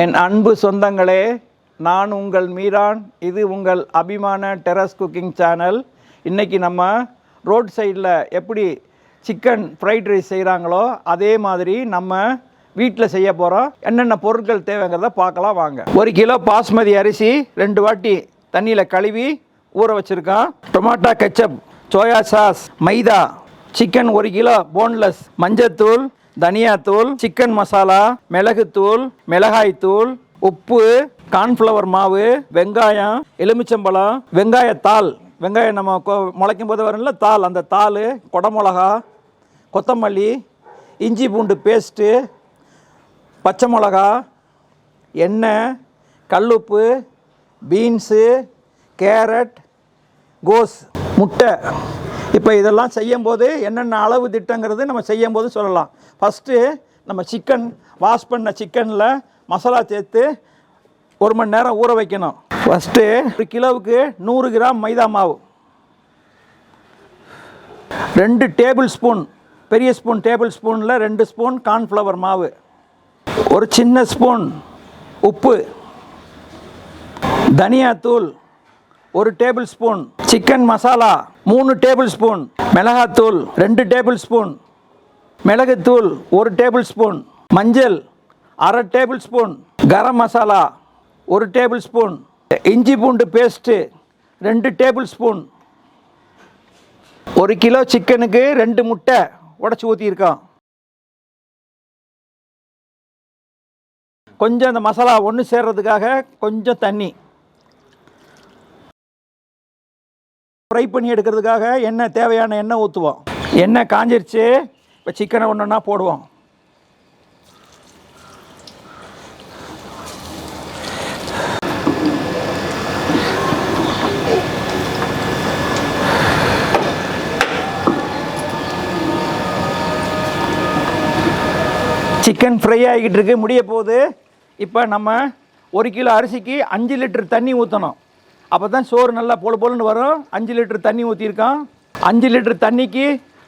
என் அன்பு சொந்தங்களே, நான் உங்கள் மீரான். இது உங்கள் அபிமான டெரஸ் குக்கிங் சேனல். இன்றைக்கி நம்ம ரோட் சைடில் எப்படி சிக்கன் ஃப்ரைட் ரைஸ் செய்கிறாங்களோ அதே மாதிரி நம்ம வீட்டில் செய்ய போகிறோம். என்னென்ன பொருட்கள் தேவைங்கிறத பார்க்கலாம் வாங்க. 1 கிலோ பாஸ்மதி அரிசி 2 வாட்டி தண்ணியில் கழுவி ஊற வச்சுருக்கோம். டொமாட்டோ கெச்சப், சோயா சாஸ், மைதா, சிக்கன் 1 கிலோ போன்லெஸ், மஞ்சத்தூள், தனியாத்தூள், சிக்கன் மசாலா, மிளகுத்தூள், மிளகாய்த்தூள், உப்பு, கார்ன்ஃப்ளவர் மாவு, வெங்காயம், எலுமிச்சம்பழம், வெங்காயத்தாள், வெங்காயம் நம்ம முளைக்கும் போது வரும்ல தாள், அந்த தாள், குடமிளகா, கொத்தமல்லி, இஞ்சி பூண்டு பேஸ்ட்டு, பச்சை மிளகா, எண்ணெய், கல்லுப்பு, பீன்ஸு, கேரட், கோஸ், முட்டை. இப்போ இதெல்லாம் செய்யும்போது என்னென்ன அளவு திட்டங்கிறது நம்ம செய்யும்போது சொல்லலாம். ஃபஸ்ட்டு நம்ம சிக்கன் வாஷ் பண்ண சிக்கனில் மசாலா சேர்த்து 1 மணி நேரம் ஊற வைக்கணும். ஃபஸ்ட்டு 1 கிலோவுக்கு 100 கிராம் மைதா மாவு, 2 டேபிள் ஸ்பூன், பெரிய ஸ்பூன் டேபிள் ஸ்பூனில் 2 ஸ்பூன் கார்ன்ஃப்ளவர் மாவு, 1 சின்ன ஸ்பூன் உப்பு, தனியாத்தூள் 1 table spoon, chicken masala 3 table spoon, மிளகாத்தூள் 2 டேபிள் ஸ்பூன், மிளகுத்தூள் 1 டேபிள் ஸ்பூன், மஞ்சள் 1/2 table spoon, garam masala 1 table spoon, இஞ்சி பூண்டு பேஸ்ட்டு 2 டேபிள் ஸ்பூன். 1 கிலோ சிக்கனுக்கு 2 முட்டை உடச்சி ஊற்றியிருக்கோம். கொஞ்சம் அந்த மசாலா ஒன்று சேர்றதுக்காக கொஞ்சம் தண்ணி, ஃப்ரை பண்ணி எடுக்கிறதுக்காக எண்ணெய், தேவையான எண்ணெய் ஊற்றுவோம். எண்ணெய் காஞ்சிருச்சு. இப்போ சிக்கனை ஒன்றுன்னா போடுவோம். சிக்கன் ஃப்ரை ஆகிக்கிட்டு இருக்கு, முடிய போகுது. இப்போ நம்ம 1 கிலோ அரிசிக்கு 5 லிட்டர் தண்ணி ஊற்றணும். அப்போ தான் சோறு நல்லா பொழுன்னு வரும். 5 லிட்டர் தண்ணி ஊற்றிருக்கோம். 5 லிட்டர் தண்ணிக்கு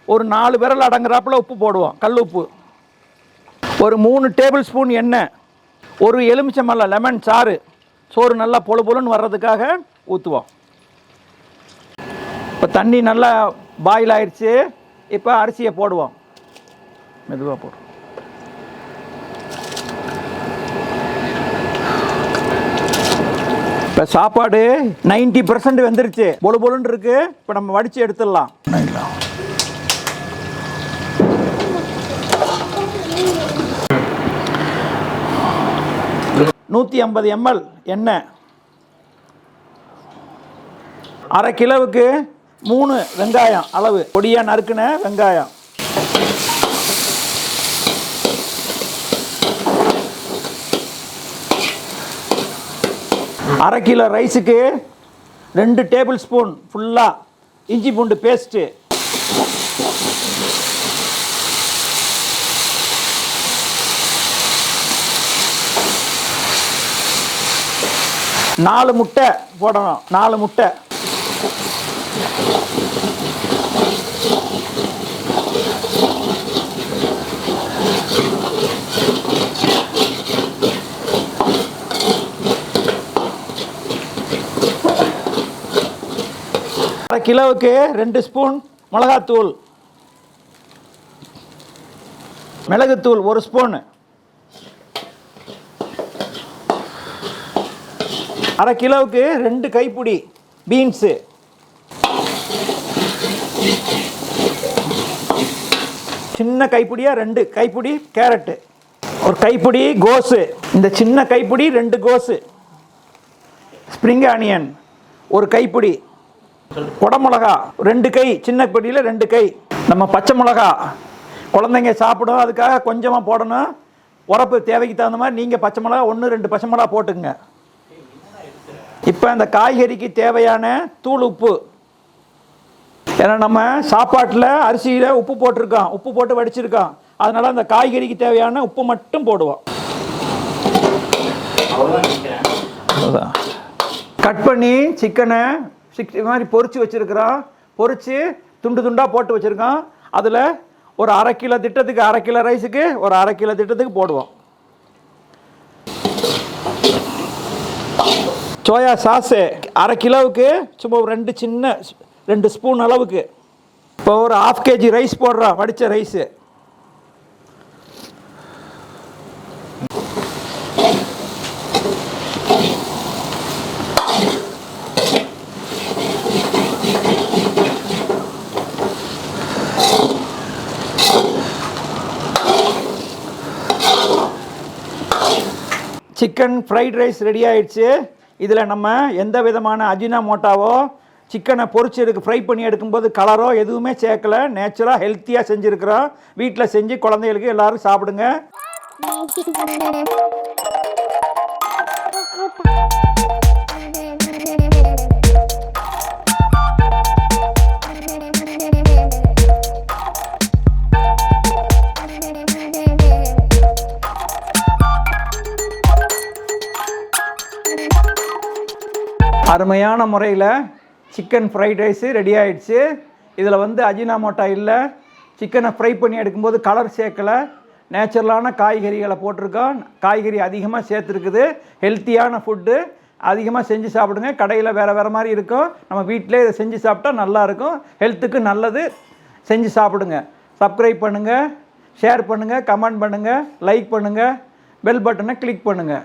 ஒரு 4 விரல் அடங்குறாப்பில் உப்பு போடுவோம், கல் உப்பு. ஒரு 3 டேபிள் ஸ்பூன் எண்ணெய், 1 எலுமிச்சம்பழம் லெமன் சாறு, சோறு நல்லா பொழுன்னு வர்றதுக்காக ஊற்றுவோம். இப்போ தண்ணி நல்லா பாயில் ஆயிடுச்சு. இப்போ அரிசியை போடுவோம், மெதுவாக போடுவோம். இப்போ சாப்பாடு 90% வெந்துருச்சு, பொழுன்னு இருக்கு. இப்போ நம்ம வடித்து எடுத்துடலாம். 150 ml எண்ணெய், 1/2 கிலோவுக்கு 3 வெங்காயம் அளவு, பொடியாக நறுக்குன வெங்காயம், அரை கிலோ ரைஸுக்கு 2 டேபிள் ஸ்பூன் ஃபுல்லாக இஞ்சி பூண்டு பேஸ்ட்டு, 4 முட்டை போடணும், 4 முட்டை, அரை கிலோவுக்கு 2 ஸ்பூன் மிளகாத்தூள், மிளகுத்தூள் 1 ஸ்பூன், அரை கிலோவுக்கு 2 கைப்பிடி பீன்ஸு, சின்ன கைப்பிடியாக 2 கைப்பிடி கேரட்டு, 1 கைப்பிடி கோஸு, இந்த சின்ன கைப்பிடி 2 கோஸு, ஸ்ப்ரிங் ஆனியன் 1 கைப்பிடி, குடமிளகா 2 கை, சின்ன பொடியில் 2 கை. நம்ம பச்சை மிளகா குழந்தைங்க சாப்பிடும், அதுக்காக கொஞ்சமாக போடணும். உரப்பு தேவைக்கு தகுந்த மாதிரி நீங்கள் பச்சை மிளகா 1-2 பச்சை மிளகா போட்டுங்க. இப்போ அந்த காய்கறிக்கு தேவையான தூள் உப்பு, ஏன்னா நம்ம சாப்பாட்டில் அரிசியில் உப்பு போட்டிருக்கோம், உப்பு போட்டு வடிச்சிருக்கோம். அதனால் அந்த காய்கறிக்கு தேவையான உப்பு மட்டும் போடுவோம். அவ்வளோதான். கட் பண்ணி சிக்கனை இது மாதிரி பொரிச்சு வச்சுருக்கிறோம். பொரித்து துண்டு துண்டாக போட்டு வச்சுருக்கோம். அதில் ஒரு 1/2 கிலோ திட்டத்துக்கு, 1/2 கிலோ ரைஸுக்கு ஒரு 1/2 கிலோ திட்டத்துக்கு போடுவோம். சோயா சாஸு அரை கிலோவுக்கு சும்மா ஒரு 2 ஸ்பூன் அளவுக்கு. இப்போ ஒரு 1/2 kg ரைஸ் போடுறோம், வடித்த rice. Chicken fried rice ready ஆகிடுச்சு. இதில் நம்ம எந்த விதமான அஜினோமோட்டோவோ சிக்கனை பொரிச்சு ஃப்ரை பண்ணி எடுக்கும்போது கலரோ எதுவுமே சேர்க்கலை. நேச்சுரலாக ஹெல்த்தியாக செஞ்சுருக்கிறோம். வீட்டில் செஞ்சு குழந்தைகளுக்கு எல்லோரும் சாப்பிடுங்க. அருமையான முறையில் சிக்கன் ஃப்ரைட் ரைஸு ரெடி ஆகிடுச்சு. இதில் அஜினோமோட்டோ இல்லை, சிக்கனை ஃப்ரை பண்ணி எடுக்கும்போது கலர் சேர்க்கலை, நேச்சுரலான காய்கறிகளை போட்டிருக்கோம். காய்கறி அதிகமாக சேர்த்துருக்குது. ஹெல்த்தியான ஃபுட்டு. அதிகமாக செஞ்சு சாப்பிடுங்க. கடையில் வேறு மாதிரி இருக்கும், நம்ம வீட்டிலே இதை செஞ்சு சாப்பிட்டா நல்லாயிருக்கும். ஹெல்த்துக்கு நல்லது. செஞ்சு சாப்பிடுங்க. சப்ஸ்கிரைப் பண்ணுங்கள், ஷேர் பண்ணுங்கள், கமெண்ட் பண்ணுங்கள், லைக் பண்ணுங்கள், பெல் பட்டனை கிளிக் பண்ணுங்கள்.